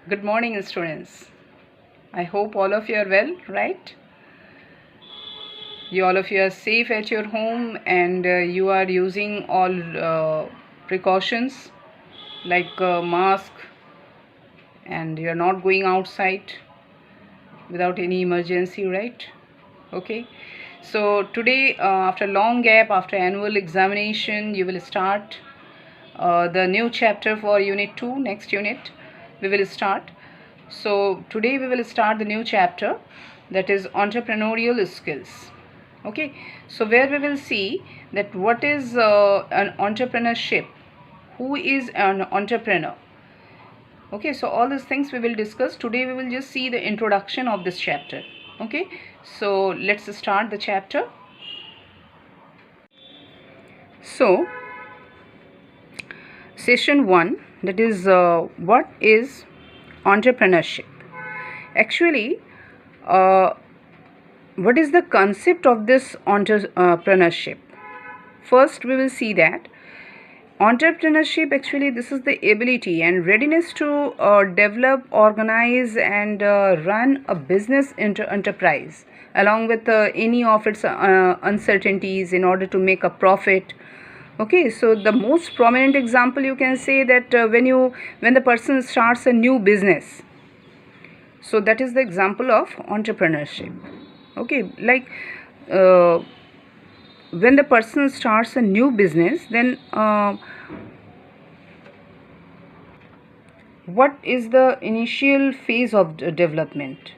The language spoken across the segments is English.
Good morning, students. I hope all of you are well, right? All of you are safe at your home and you are using all precautions like mask, and you are not going outside without any emergency, right? Okay. So today, after long gap, after annual examination, you will start the new chapter for unit 2. Next unit we will start. So today we will start the new chapter, that is entrepreneurial skills. Okay, so where we will see that what is an entrepreneurship, who is an entrepreneur. Okay, so all these things we will discuss today. We will just see the introduction of this chapter. Okay, so let's start the chapter. So session 1, that is what is entrepreneurship. Actually, what is the concept of this entrepreneurship? First we will see that entrepreneurship, actually this is the ability and readiness to develop, organize and run a business enterprise along with any of its uncertainties in order to make a profit. Okay, so the most prominent example you can say that when the person starts a new business, so that is the example of entrepreneurship. Okay, like when the person starts a new business, then what is the initial phase of development?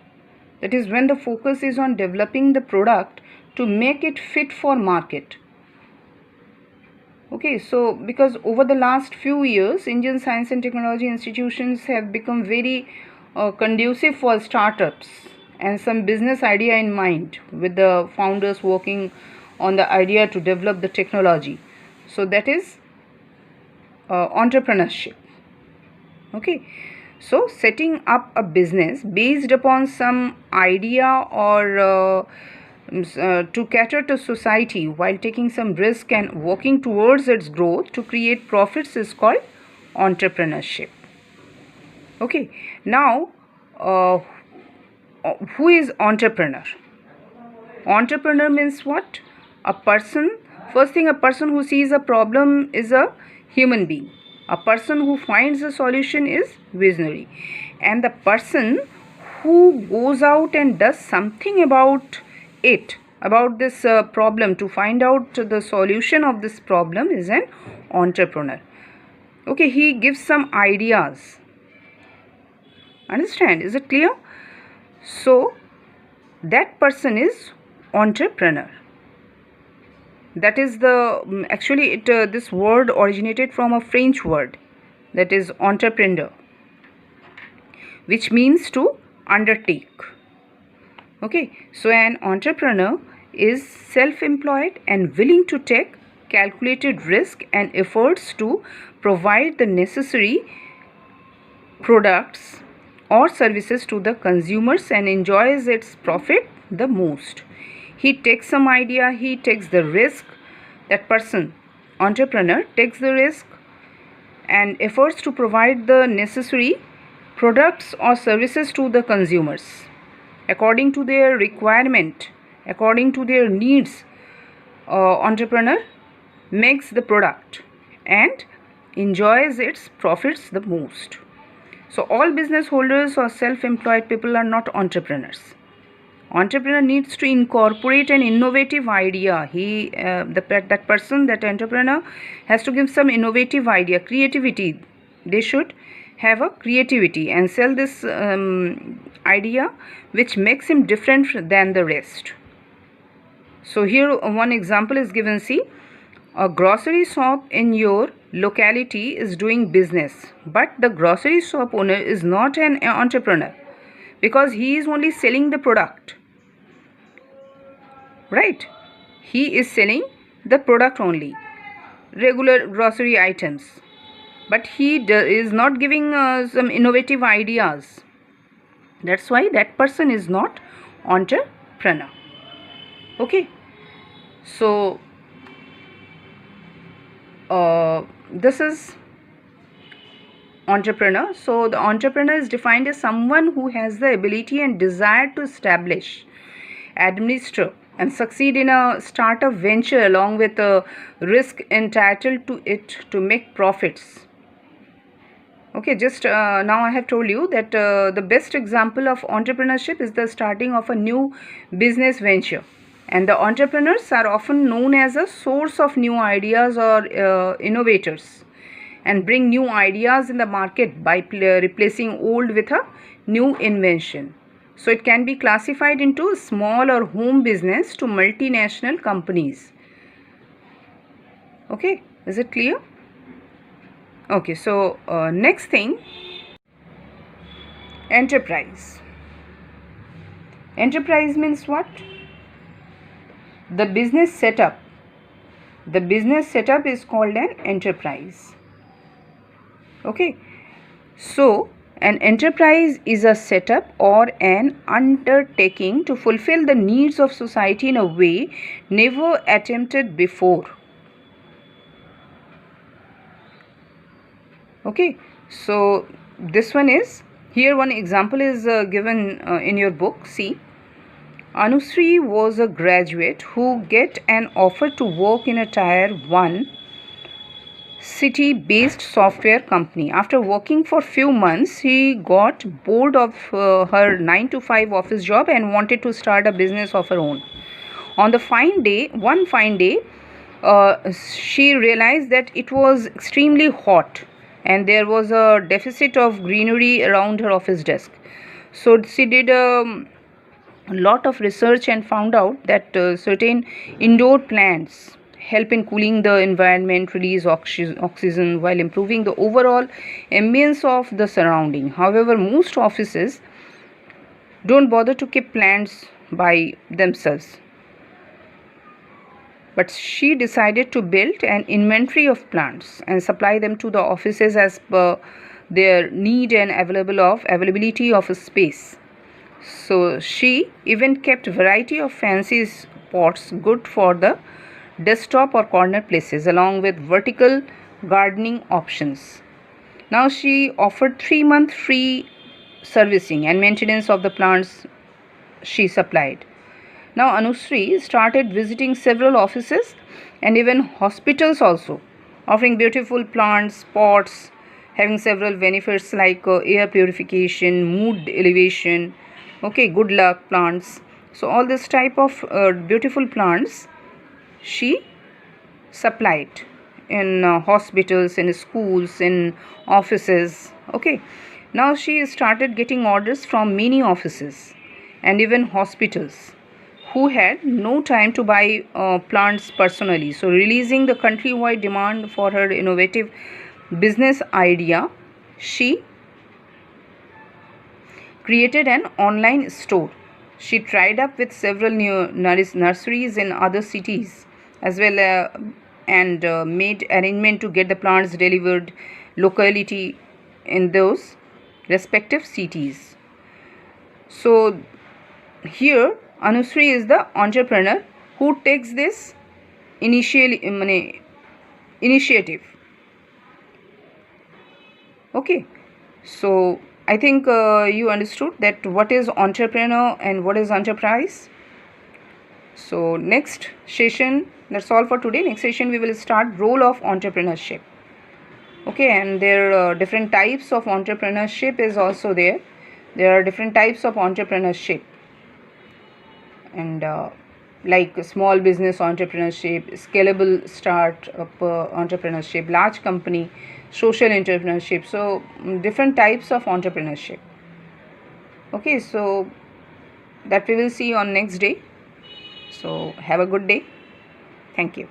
That is when the focus is on developing the product to make it fit for market. Okay, so because over the last few years, Indian science and technology institutions have become very conducive for startups and some business idea in mind, with the founders working on the idea to develop the technology. So that is entrepreneurship. Okay, so setting up a business based upon some idea or to cater to society while taking some risk and working towards its growth to create profits is called entrepreneurship. Okay, now who is entrepreneur? Entrepreneur means what? A person, first thing, a person who sees a problem is a human being. A person who finds a solution is visionary. And the person who goes out and does something about it, about this problem, to find out the solution of this problem, is an entrepreneur. Okay, he gives some ideas. Understand? Is it clear? So that person is entrepreneur. That is the actually this word originated from a French word, that is entrepreneur, which means to undertake. Okay, so an entrepreneur is self-employed and willing to take calculated risk and efforts to provide the necessary products or services to the consumers and enjoys its profit the most. He takes some idea, he takes the risk. That person, entrepreneur, takes the risk and efforts to provide the necessary products or services to the consumers according to their requirement, according to their needs. Entrepreneur makes the product and enjoys its profits the most. So all business holders or self-employed people are not entrepreneurs. Entrepreneur needs to incorporate an innovative idea. That person, that entrepreneur, has to give some innovative idea, creativity. They should have a creativity and sell this idea which makes him different than the rest. So here one example is given. See, a grocery shop in your locality is doing business, but the grocery shop owner is not an entrepreneur because he is only selling the product. Right? He is selling the product only, regular grocery items, but he is not giving some innovative ideas. That's why that person is not entrepreneur. Okay, so this is entrepreneur. So the entrepreneur is defined as someone who has the ability and desire to establish, administer, and succeed in a startup venture along with a risk entitled to it to make profits. Okay, just now I have told you that the best example of entrepreneurship is the starting of a new business venture. And the entrepreneurs are often known as a source of new ideas or innovators, and bring new ideas in the market by replacing old with a new invention. So it can be classified into small or home business to multinational companies. Okay, is it clear? Okay, so next thing, enterprise. Enterprise means what? The business setup. The business setup is called an enterprise. Okay, so an enterprise is a setup or an undertaking to fulfill the needs of society in a way never attempted before. Okay, so this one is, here one example is given in your book. See, Anusri was a graduate who get an offer to work in a tier 1 city based software company. After working for few months, he got bored of her 9 to 5 office job and wanted to start a business of her own. On the one fine day, she realized that it was extremely hot and there was a deficit of greenery around her office desk. So she did a lot of research and found out that certain indoor plants help in cooling the environment, release oxygen while improving the overall ambience of the surrounding. However, most offices don't bother to keep plants by themselves. But she decided to build an inventory of plants and supply them to the offices as per their need and availability of a space. So she even kept variety of fancy pots good for the desktop or corner places along with vertical gardening options. Now she offered 3-month free servicing and maintenance of the plants she supplied. Now Anusri started visiting several offices and even hospitals also, offering beautiful plants, pots, having several benefits like air purification, mood elevation, okay, good luck plants. So all this type of beautiful plants she supplied in hospitals, in schools, in offices. Okay, now she started getting orders from many offices and even hospitals who had no time to buy plants personally. So releasing the countrywide demand for her innovative business idea, she created an online store. She tried up with several new nurseries in other cities as well and made arrangement to get the plants delivered locality in those respective cities. So here Anusri is the entrepreneur who takes this initiative. Okay, so I think you understood that what is entrepreneur and what is enterprise. So next session, that's all for today. Next session we will start role of entrepreneurship. Okay, and there are different types of entrepreneurship is also there. There are different types of entrepreneurship, and like small business entrepreneurship, scalable startup entrepreneurship, large company, social entrepreneurship. So different types of entrepreneurship. Okay, so that we will see on next day. So have a good day. Thank you.